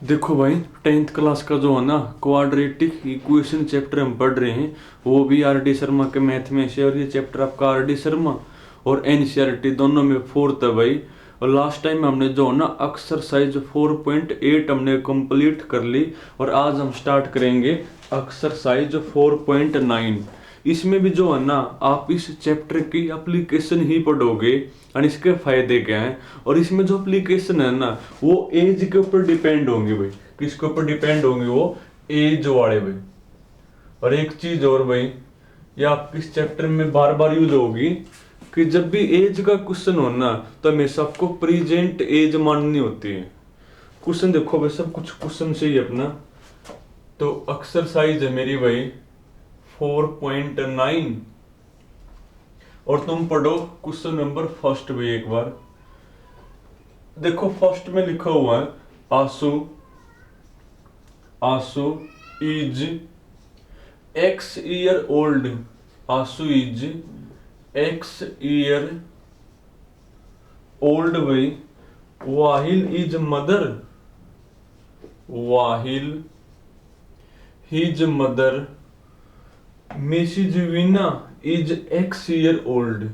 देखो भाई, 10th class का जो है ना क्वाड्रेटिक इक्वेशन चैप्टर हम पढ़ रहे हैं, वो भी आर डी शर्मा के मैथ में से। और ये चैप्टर आपका आर डी शर्मा और एनसीईआरटी दोनों में फोर्थ है भाई। और लास्ट टाइम हमने जो है ना एक्सरसाइज 4.8 हमने कंप्लीट कर ली, और आज हम स्टार्ट करेंगे एक्सरसाइज 4.9। इसमें भी जो है ना आप इस चैप्टर की एप्लीकेशन ही पढ़ोगे और इसके फायदे क्या हैं। और इसमें जो एप्लीकेशन है ना वो एज के ऊपर डिपेंड होंगे भाई। किसके ऊपर डिपेंड होंगे? वो एज वाले भाई। और एक चीज और भाई, ये आपके इस चैप्टर में बार बार यूज होगी कि जब भी एज का क्वेश्चन हो ना तो हमेशा आपको प्रेजेंट एज माननी होती है। क्वेश्चन देखो भाई, सब कुछ क्वेश्चन से ही अपना। तो एक्सरसाइज है मेरी भाई 4.9, और तुम पढ़ो क्वेश्चन नंबर फर्स्ट भी एक बार। देखो फर्स्ट में लिखा हुआ है Aasu Aasu is X year old. Aasu is X year old भाई। While is mother. While his mother Mrs Veena is X year old.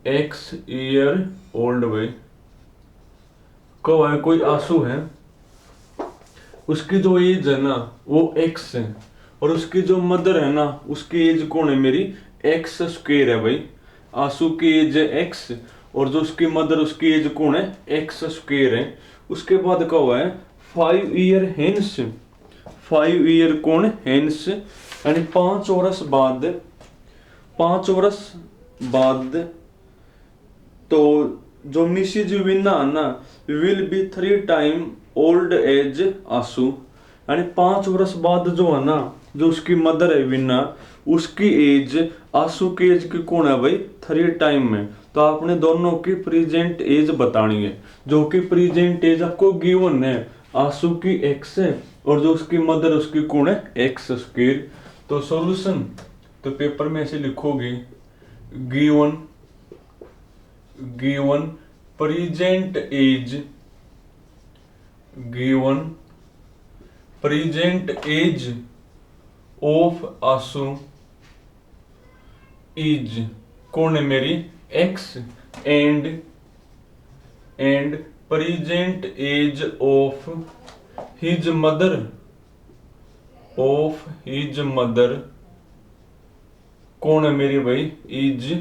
X year old भाई। कब है? कोई आंसू है, उसकी जो एज है ना वो एक्स है, और उसकी जो मदर है ना उसकी एज कौन है? मेरी एक्स स्क्वायर है भाई। आंसू की एज है एक्स, और जो उसकी मदर उसकी एज कौन है? एक्स स्क्वायर है। उसके बाद क्या हुआ है? 5 ईयर हेंस। 5 ईयर कौन? हेंस, यानी 5 वर्ष बाद। 5 वर्ष बाद तो जो मिसिज विना है ना will be 3 time old age आंसू, यानी 5 वर्ष बाद जो है ना जो उसकी मदर है विना, उसकी एज आंसू की एज की कौन है भाई? 3 टाइम में। तो आपने दोनों की प्रेजेंट एज बतानी है, जो कि प्रेजेंट एज आपको गिवन है। आंसू की एक्स है और जो उसकी मदर उसकी कौन है? X square. तो सॉल्यूशन तो पेपर में ऐसे लिखोगे, given given present age, given present age of Ashu is कौन है मेरी? X, and present age of his mother, of his mother कौन है मेरी भाई? इज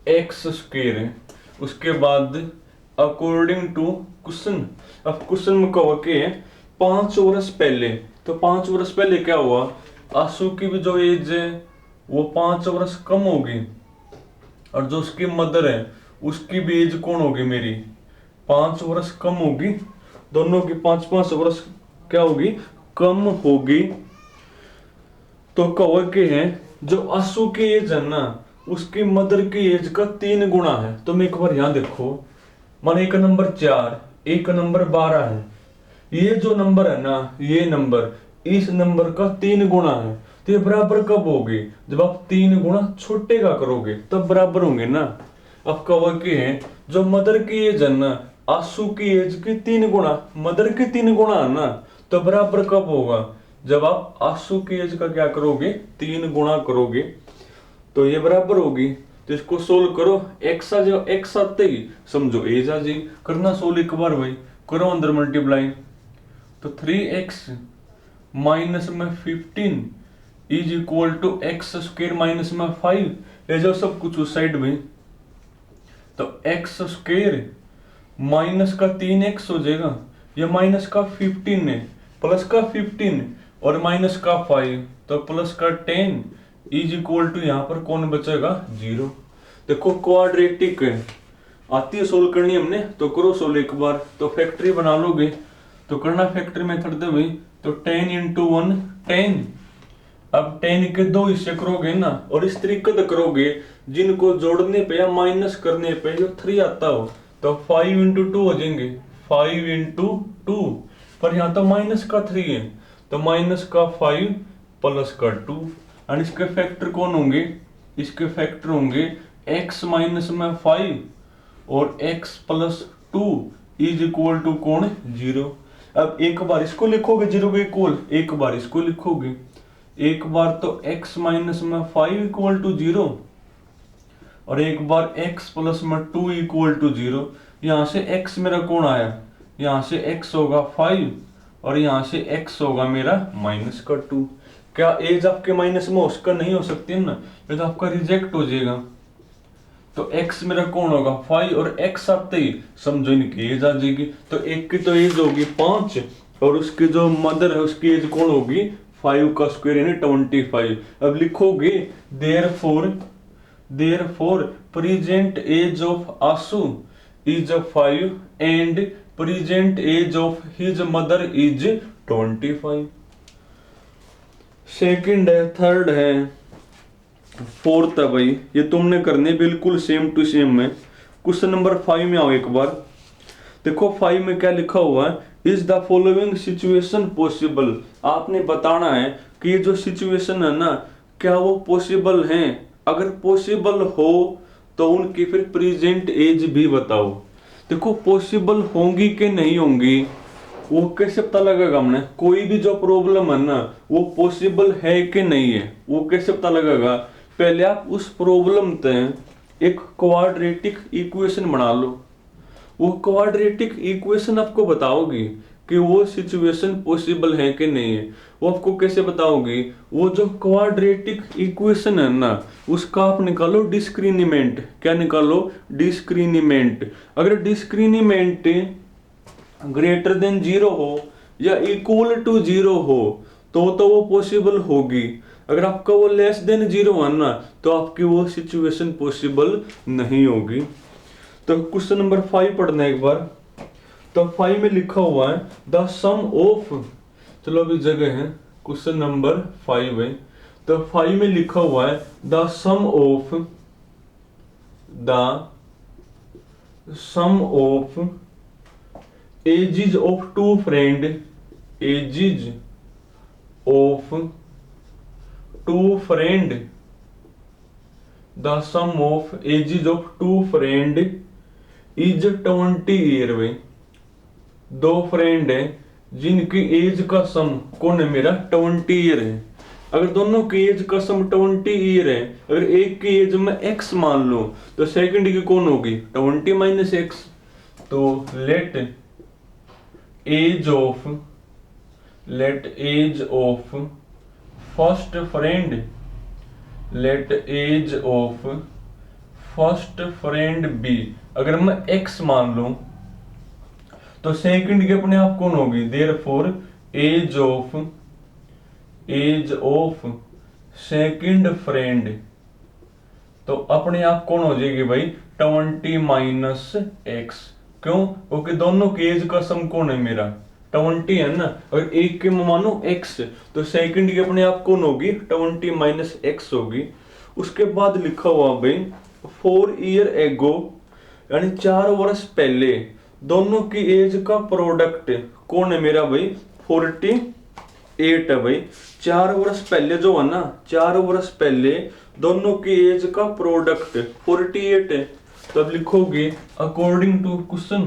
एक्स स्क्वायर है। उसके बाद अकॉर्डिंग टू क्वेश्चन, अब क्वेश्चन में कहा कि 5 वर्ष पहले, तो 5 वर्ष पहले क्या हुआ? आंसू की भी जो एज है वो 5 वर्ष कम होगी, और जो उसकी मदर है उसकी भी एज कौन होगी? मेरी 5 वर्ष कम होगी। दोनों की 5-5 वर्ष क्या होगी? कम होगी। तो कहो कि है जो आंसू की एज है ना उसकी मदर की एज का 3 गुना है। तुम एक बार यहां देखो, मान एक नंबर 4, एक नंबर 12 है। ये जो नंबर है ना, ये नंबर इस नंबर का 3 गुना है। तो ये बराबर कब होगी? जब आप 3 गुना छोटे का करोगे तब बराबर होंगे ना। अब कहो कि है जो मदर की एज है ना आंसू की एज की 3 गुना, मदर की 3 गुना है ना, तो बराबर कब होगा? जब आप आंसू की एज का क्या करोगे? 3 गुना करोगे, तो ये बराबर होगी। तो इसको सोल्व करो, एक्स आ जाओ, एक्स आते ही समझो एज आ जाएगी। करना सोल्व एक बार भाई, करो अंदर मल्टीप्लाई। तो 3x माइनस में 15 is equal to x square minus में 5। ले जाओ सब कुछ उस साइड में। तो एक्स स्क्वायर माइनस का 3x हो जाएगा, ये माइनस का 15 है, प्लस का 15 और माइनस का 5, तो प्लस का 10 इज इक्वल टू यहाँ पर कौन बचेगा? 0। देखो क्वाड्रेटिक आती है सोल्व करनी हमने, तो करो सोल्व एक बार। तो फैक्ट्री बना लोगे तो करना फैक्ट्री मेथड दे भाई। तो 10 इंटू 1 10। अब 10 के 2 हिस्से करोगे ना, और इस तरीके से करोगे जिनको जोड़ने पे या माइनस करने पे जो 3 आता हो, तो 5 इंटू 2 हो जाएंगे। 5 इंटू 2, पर यहाँ तो माइनस का 3 है, तो माइनस का 5 प्लस का 2। और इसके फैक्टर कौन होंगे? इसके फैक्टर होंगे x माइनस में 5 और x plus 2 is equal to कौन? 0। अब एक बार इसको लिखोगे 0 के इक्वल, एक बार इसको लिखोगे, एक बार तो x माइनस में 5 इक्वल टू 0 और एक बार x प्लस में 2 इक्वल टू 0। यहां से x मेरा कौन आया, यहां से x होगा 5 और यहां से x होगा मेरा माइनस का 2। क्या एज आपके माइनस में उसका नहीं हो सकती ना, ये तो आपका रिजेक्ट हो जाएगा। तो x मेरा कौन होगा 5 और x आते ही समझो इनकी एज आ जाएगी। तो एक की तो एज होगी 5 और उसकी जो मदर है उसकी एज कौन होगी 5 का स्क्वायर यानी 25। अब लिखोगे therefore present age of Ashu is 5 and present age of his mother is 25। Second है, थर्ड है, फोर्थ है भाई, ये तुमने करने बिल्कुल सेम टू सेम में। क्वेश्चन नंबर 5 में आओ एक बार, देखो 5 में क्या लिखा हुआ है, is the following situation possible. आपने बताना है कि ये जो सिचुएशन है ना क्या वो पॉसिबल है, अगर पॉसिबल हो तो उनकी फिर प्रेजेंट एज भी बताओ। देखो पॉसिबल होंगी कि नहीं होंगी वो कैसे पता लगेगा, हमने कोई भी जो प्रॉब्लम है ना वो पॉसिबल है कि नहीं है वो कैसे पता लगेगा। पहले आप उस प्रॉब्लम पे एक क्वाड्रेटिक इक्वेशन बना लो, वो क्वाड्रेटिक इक्वेशन आपको बताओगी कि वो सिचुएशन पॉसिबल है कि नहीं है। वो आपको कैसे बताओगी, वो जो क्वाड्रेटिक इक्वेशन है ना उसका आप निकालो डिस्क्रिमिनेंट। क्या निकालो, डिस्क्रिमिनेंट। अगर डिस्क्रिमिनेंट ग्रेटर देन 0 हो या इक्वल टू 0 हो तो वो पॉसिबल होगी। अगर आपका वो लेस देन 0 है ना तो आपकी वो सिचुएशन पॉसिबल नहीं होगी। तो क्वेश्चन नंबर 5 पढ़ना एक बार। तो 5 में लिखा हुआ है द सम ऑफ, चलो अभी जगह है, क्वेश्चन नंबर 5 है। तो 5 में लिखा हुआ है the sum of ages of two friend, ages of two friend, the sum of ages of two friend is 20 year। में दो फ्रेंड है जिनकी एज का सम कौन है मेरा 20 ईयर है। अगर दोनों की एज का सम 20 ईयर है, अगर एक की एज में x मान लो तो सेकंड की कौन होगी 20 माइनस x। तो let age of first friend, let age of first friend be. अगर मैं x मान लूं तो सेकंड की अपने आप कौन होगी, therefore age of second friend तो अपने आप कौन हो जाएगी भाई 20 माइनस x। क्यों, क्योंकि दोनों की एज का सम कौन है मेरा 20 है ना। अगर एक के मानो x तो सेकंड की अपने आप कौन होगी 20 माइनस x होगी। उसके बाद लिखा हुआ भाई 4 ईयर एगो यानी 4 वर्ष पहले दोनों की एज का प्रोडक्ट कौन है मेरा भाई 48 है भाई। 4 वर्ष पहले जो है ना 4 वर्ष पहले दोनों की एज का प्रोडक्ट 48 है। तब लिखोगे अकॉर्डिंग टू क्वेश्चन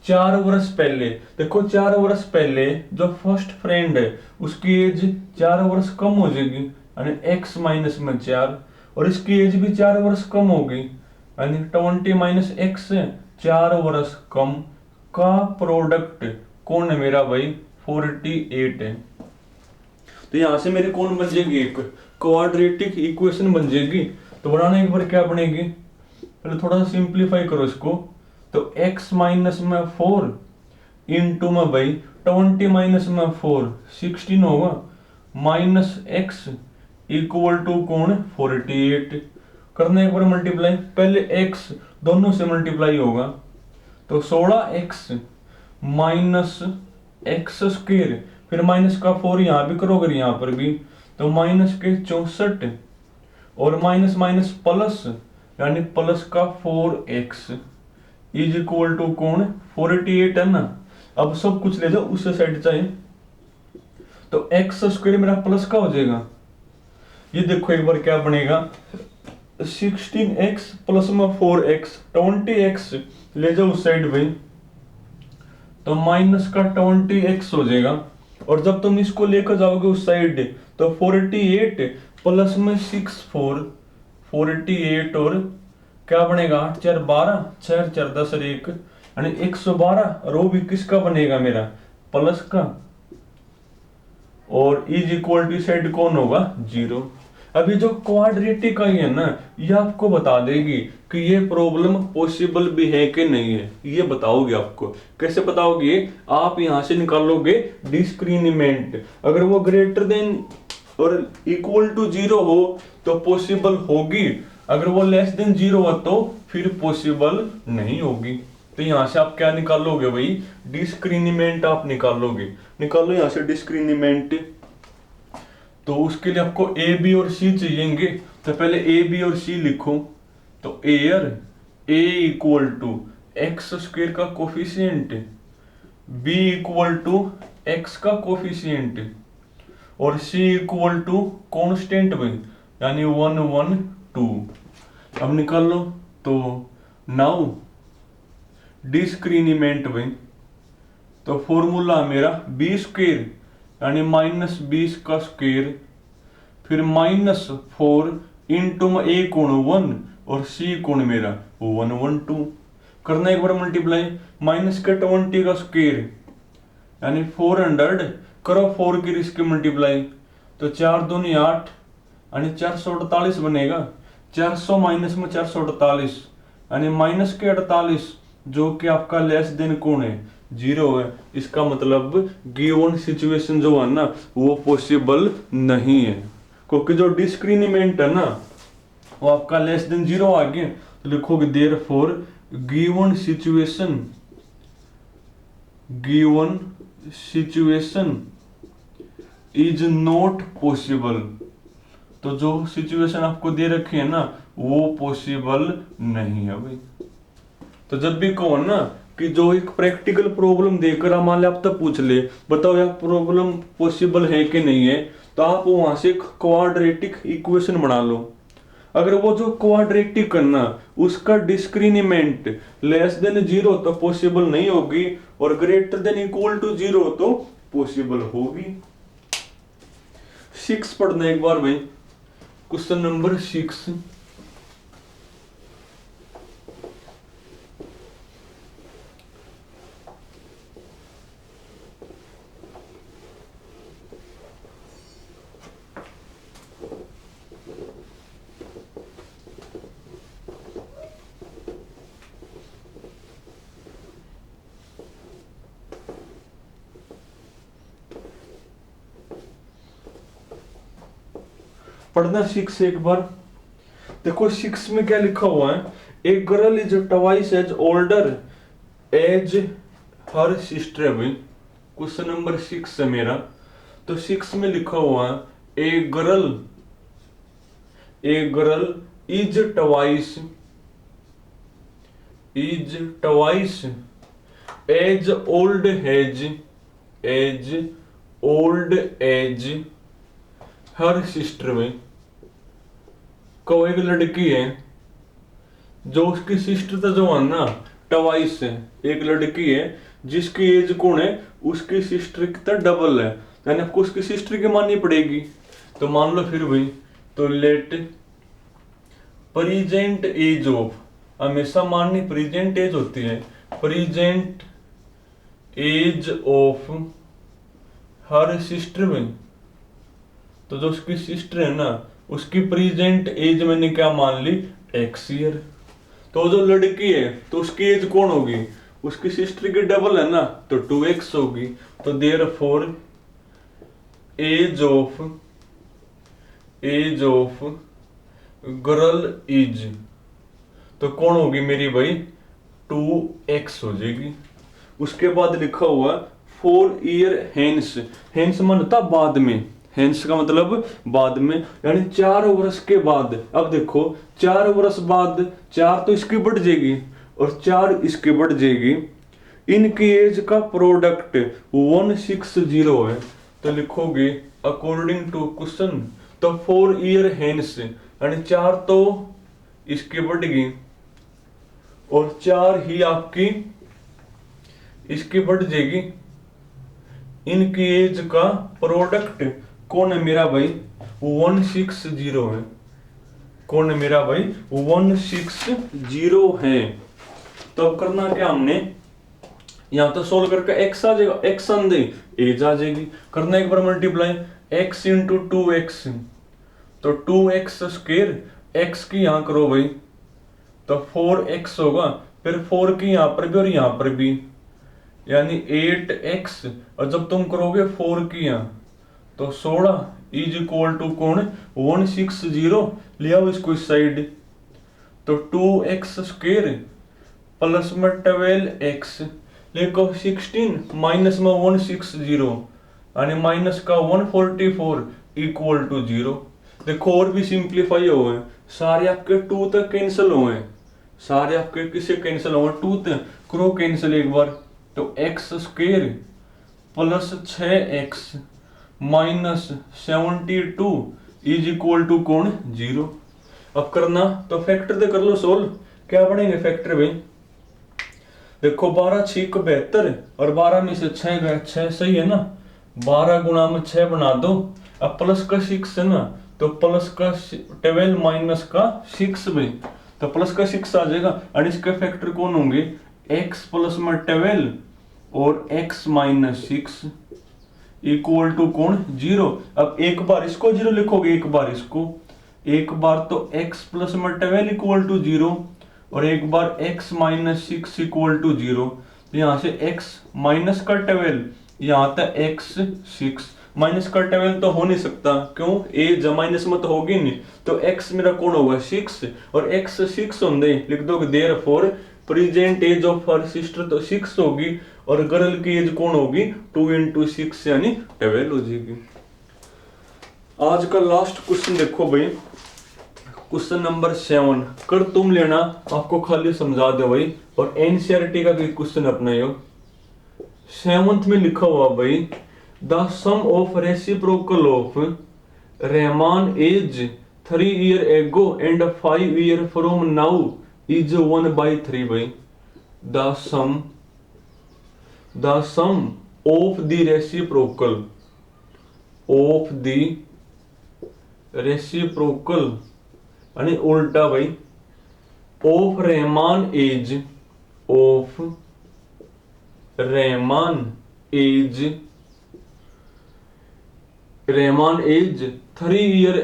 4 वर्ष पहले। देखो 4 वर्ष पहले जो फर्स्ट फ्रेंड है उसकी एज 4 वर्ष कम हो जाएगी यानी x माइनस में 4 और इसकी एज भी 4 वर्ष कम होगी यानी 20 माइनस x 4 वर्ष कम का प्रोडक्ट कौन है मेरा भाई 48 है। तो यहां से मेरी कौन बन जाएगी एक क्वाड्रेटिक इक्वेशन बन जाएगी। तो बनाना एक बार क्या बनेगी, पहले थोड़ा सा सिंप्लीफाई करो इसको। तो x माइनस में 4 इंटू में भाई 20 माइनस में 4 16 होगा माइनस x इक्वल टू कौन 48। करना एक बार मल्टीप्लाई, पहले x दोनों से मल्टीप्लाई होगा तो 16x माइनस x स्क्वायर, फिर माइनस का 4 यहां भी करोगे यहां पर भी तो माइनस के 64 और माइनस माइनस प्लस यानी प्लस का 4x इज इक्वल टू कौन 48 है ना। अब सब कुछ ले जाओ उससे साइड चाहे तो x स्क्वायर मेरा प्लस का हो जाएगा। ये देखो एक बार क्या बनेगा 16x प्लस में 4x 20x ले जाओ उस साइड भाई तो माइनस का 20x हो जाएगा। और जब तुम इसको लेकर जाओगे उस साइड तो 48 प्लस में 6 4 48 और क्या बनेगा 8 4 12 6 4 10 और 1 यानी 112। रो भी किसका बनेगा मेरा प्लस का। और इज इक्वल टू साइड कौन होगा 0। अभी जो क्वाड्रेटिक आई है ना ये आपको बता देगी कि ये प्रॉब्लम पॉसिबल भी है कि नहीं है। ये बताओगे आपको। कैसे बताओगे? आप यहां से निकालोगे डिस्क्रिमिनेंट। अगर वो ग्रेटर देन और इक्वल टू 0 हो तो पॉसिबल होगी, अगर वो लेस देन 0 हो तो फिर पॉसिबल नहीं होगी। तो यहां से आप क्या निकालोगे भाई? डिस्क्रिमिनेंट आप निकालोगे। निकालो यहां से डिस्क्रिमिनेंट। तो उसके लिए आपको ए बी और सी चाहिएंगे। तो पहले ए बी और सी लिखो। तो where A equal to X square का coefficient, B equal to X का कोफिशिएंट और सी इक्वल टू कॉन्स्टेंट भाई यानी 1 1 2। अब निकाल लो। तो नाउ डिस्क्रिमिनेंट भाई तो फॉर्मूला मेरा बी स्क्वेयर यानी माइनस 20 का स्क्वेयर फिर माइनस 4 इंटू में ए कोण 1 और सी कोण मेरा 1 1 2 करना एक बार मल्टीप्लाई। माइनस के 20 का स्क्वेयर यानी 400 करो 4 की इसके मल्टीप्लाई तो 4 दूनी 8 यानी 448 बनेगा। 400 माइनस में 448 यानी माइनस के 48 जो कि आपका लेस देन कौन है 0 है। इसका मतलब गिवन सिचुएशन जो है ना वो पॉसिबल नहीं है, क्योंकि जो डिस्क्रिमिनेंट है ना वो आपका लेस देन 0 आ गया। तो लिखोगे therefore given situation is not possible. तो जो सिचुएशन आपको दे रखी है ना वो पॉसिबल नहीं है भाई। तो जब भी कहो ना कि जो एक प्रैक्टिकल प्रॉब्लम देकर मान आप तब पूछ ले बताओ यार प्रॉब्लम पॉसिबल है कि नहीं है, तो आप वहां से क्वाड्रेटिक इक्वेशन बना लो। अगर वो जो क्वाड्रेटिक करना उसका डिस्क्रिमिनेंट लेस देन 0 तो पॉसिबल नहीं होगी और ग्रेटर देन इक्वल टू 0 तो पॉसिबल होगी। 6 पढ़ना एक बार भाई, क्वेश्चन नंबर 6। पढ़ना 6 एक बार। देखो 6 में क्या लिखा हुआ है, a girl is twice age older age her sister. Question number 6 है मेरा। तो 6 में लिखा हुआ है a girl is twice age old age her sister में। को एक लड़की है जो उसकी सिस्टर तो जो है ना ट्वाइस है, एक लड़की है जिसकी एज कौन है उसकी सिस्टर की तो डबल है, यानी आपको उसकी सिस्टर की माननी पड़ेगी। तो मान लो फिर भाई, तो लेट प्रेजेंट एज ऑफ, हमेशा माननी प्रेजेंट एज होती है, present age of her sister में। तो जो उसकी सिस्टर है ना उसकी प्रेजेंट एज मैंने क्या मान ली x ईयर। तो जो लड़की है तो उसकी एज कौन होगी उसकी सिस्टर की डबल है ना तो 2x होगी। तो therefore age of girl is, तो कौन होगी मेरी भाई 2x हो जाएगी। उसके बाद लिखा हुआ 4 ईयर हेंस मन होता बाद में, हेंस का मतलब बाद में यानी 4 वर्ष के बाद। अब देखो 4 वर्ष बाद 4 तो इसकी बढ़ जाएगी और 4 इसकी बढ़ जाएगी, इनकी एज का प्रोडक्ट 160 है। तो लिखोगे अकॉर्डिंग टू क्वेश्चन, तो 4 ईयर हेंस यानी 4 तो इसकी बढ़ गई और 4 ही आपकी इसकी बढ़ जाएगी। इनकी एज का प्रोडक्ट कौन है मेरा भाई, 160 है। कौन है मेरा भाई, 160 है। तो अब करना क्या हमने, यहां तो सोल्व करके एक्स आ जाएगा, एक्स अंदे एज आ जाएगी। करना एक बार मल्टीप्लाई, एक्स इंटू 2x, तो 2x स्क्वायर, एक्स की यहां करो भाई तो 4x होगा, फिर 4 की यहां पर भी और यहां पर भी, यानी 8x, और जब तुम करोगे 4 की यहां तो 16 इज इक्वल टू कौन, 160। ले आओ इसको इस साइड, तो 2x स्क्वायर प्लस में 12x, देखो 16 माइनस में 160 यानी माइनस का 144 इक्वल टू 0। देखो और भी सिंप्लीफाई हुए, सारे आपके 2 तक कैंसिल हुए, सारे आपके किससे कैंसिल हुए, 2 तक करो कैंसिल एक बार, तो x square plus 6x minus 72 is equal to कौन, 0। अब करना तो फैक्टर दे कर लो सोल्व, क्या बनेंगे फैक्टर भाई, देखो 12 6 को 72 और 12 में से 6 गया, 6 सही है ना, 12 गुणा में 6 बना दो। अब प्लस का 6 है ना, तो प्लस का 12 माइनस का 6 भाई, तो प्लस का 6 आ जाएगा। और इसके फैक्टर कौन होंगे, x प्लस में 12 और x माइनस 6 इक्वल टू कौन, 0। अब एक बार इसको 0 लिखोगे, एक बार इसको, एक बार तो x प्लस में 12 इक्वल टू 0 और एक बार x माइनस 6 इक्वल टू 0। तो यहां से x माइनस का 12, यहां तक x 6, माइनस का 12 तो हो नहीं सकता, क्यों, ए माइनस में तो होगी नहीं, तो x मेरा कौन होगा, 6, और x 6 होंगे, लिख दोगे therefore present age of her sister तो 6 होगी, और गर्ल की एज कौन होगी, 2 इंटू 6 यानी 12 हो जाएगी। आज का लास्ट क्वेश्चन देखो भाई, क्वेश्चन नंबर 7, कर तुम लेना, आपको खाली समझा दो भाई, और एनसीईआरटी का भी क्वेश्चन अपनाओ। 7th में लिखा हुआ भाई, the sum of reciprocal of Rahman age 3 year ago and 5 year from now is 1/3 भाई। The sum of the reciprocal यानी उल्टा भाई, of Rahman age 3 year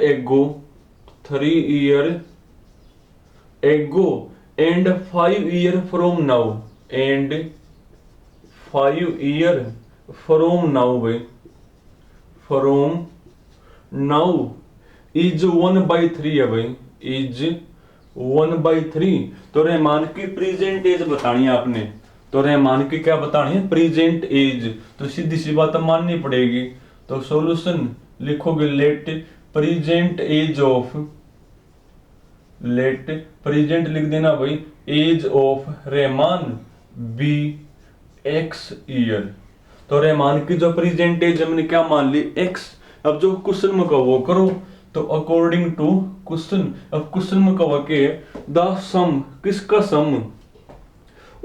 ago and 5 year from now, and 5 year from now भाई, from now is 1/3 है भाई, is 1/3। तो रहमान की present as बतानी है आपने, तो रहमान की क्या बतानी है, प्रेजेंट एज, तो सीधी सी बात माननी पड़ेगी। तो सॉल्यूशन लिखोगे, लेट प्रेजेंट लिख देना भाई, age of Rahman be x year. तो रहमान की जो प्रेजेंट एज हमने क्या मान ली, x। अब जो क्वेश्चन में कहो वो करो, तो अकॉर्डिंग टू क्वेश्चन, अब क्वेश्चन में कहो के द सम, किसका सम,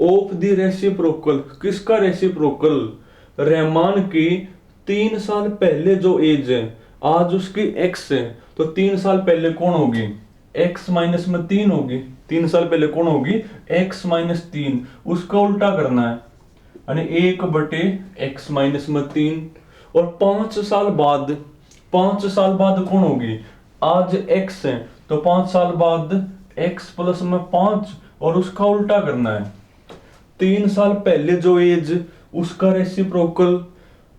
ऑफ द रेसिप्रोकल, किसका रेसिप्रोकल, रहमान की 3 साल पहले जो एज है, आज उसकी x है, तो 3 साल पहले कौन होगी, x माइनस में 3 होगी, 3 साल पहले कौन होगी, x माइनस 3, उसका उल्टा करना है, यानी 1/x माइनस में 3, और 5 साल बाद कौन होगी, आज x है तो 5 साल बाद x प्लस में 5, और उसका उल्टा करना है, 3 साल पहले जो एज उसका रेसिप्रोकल,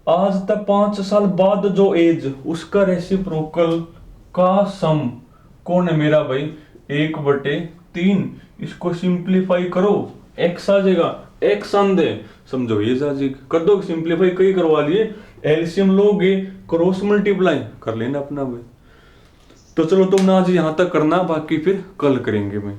आज तक 5 साल बाद जो एज उसका रेसिप्रोकल का सम कौन है मेरा भाई, 1/3। इसको सिंप्लीफाई करो, x आ जाएगा, x आंदे समझो ये आ जाएगा, कर दो सिंप्लीफाई, कई करवा लिए, एलसीएम लोगे, क्रॉस मल्टीप्लाई कर लेना अपना भाई। तो चलो तुमने आज यहां तक करना, बाकी फिर कल करेंगे भाई।